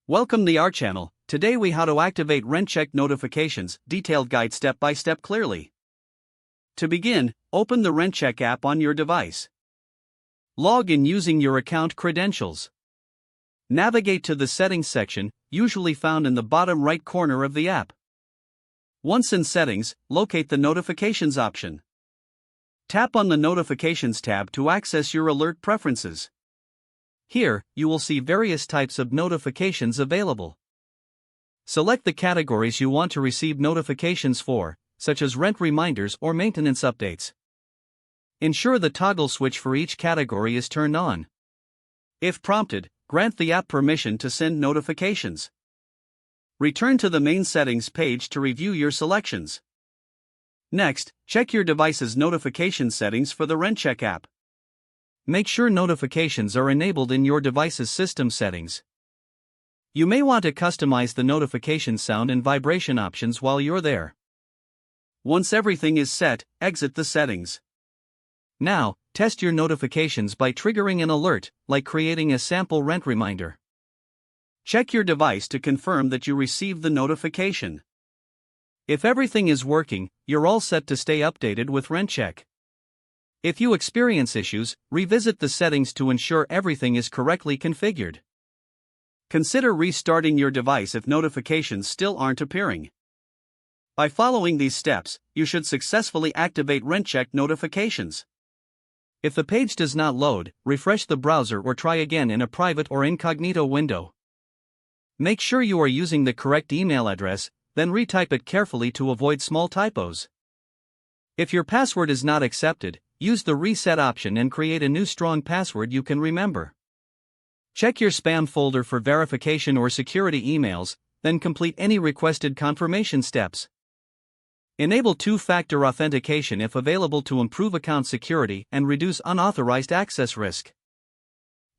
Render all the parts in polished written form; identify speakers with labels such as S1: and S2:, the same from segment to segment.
S1: Welcome to our channel. Today we how to activate RentCheck notifications, detailed guide step by step clearly. To begin, open the RentCheck app on your device. Log in using your account credentials. Navigate to the settings section, usually found in the bottom right corner of the app. Once in settings, locate the notifications option. Tap on the notifications tab to access your alert preferences. Here, you will see various types of notifications available. Select the categories you want to receive notifications for, such as rent reminders or maintenance updates. Ensure the toggle switch for each category is turned on. If prompted, grant the app permission to send notifications. Return to the main settings page to review your selections. Next, check your device's notification settings for the RentCheck app. Make sure notifications are enabled in your device's system settings. You may want to customize the notification sound and vibration options while you're there. Once everything is set, exit the settings. Now, test your notifications by triggering an alert, like creating a sample rent reminder. Check your device to confirm that you received the notification. If everything is working, you're all set to stay updated with RentCheck. If you experience issues, revisit the settings to ensure everything is correctly configured. Consider restarting your device if notifications still aren't appearing. By following these steps, you should successfully activate RentCheck notifications. If the page does not load, refresh the browser or try again in a private or incognito window. Make sure you are using the correct email address, then retype it carefully to avoid small typos. If your password is not accepted, use the reset option and create a new strong password you can remember. Check your spam folder for verification or security emails, then complete any requested confirmation steps. Enable two-factor authentication if available to improve account security and reduce unauthorized access risk.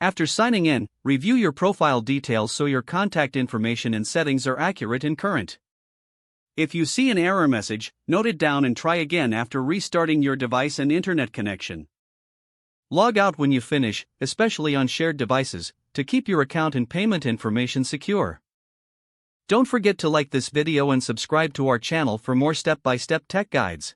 S1: After signing in, review your profile details so your contact information and settings are accurate and current. If you see an error message, note it down and try again after restarting your device and internet connection. Log out when you finish, especially on shared devices, to keep your account and payment information secure. Don't forget to like this video and subscribe to our channel for more step-by-step tech guides.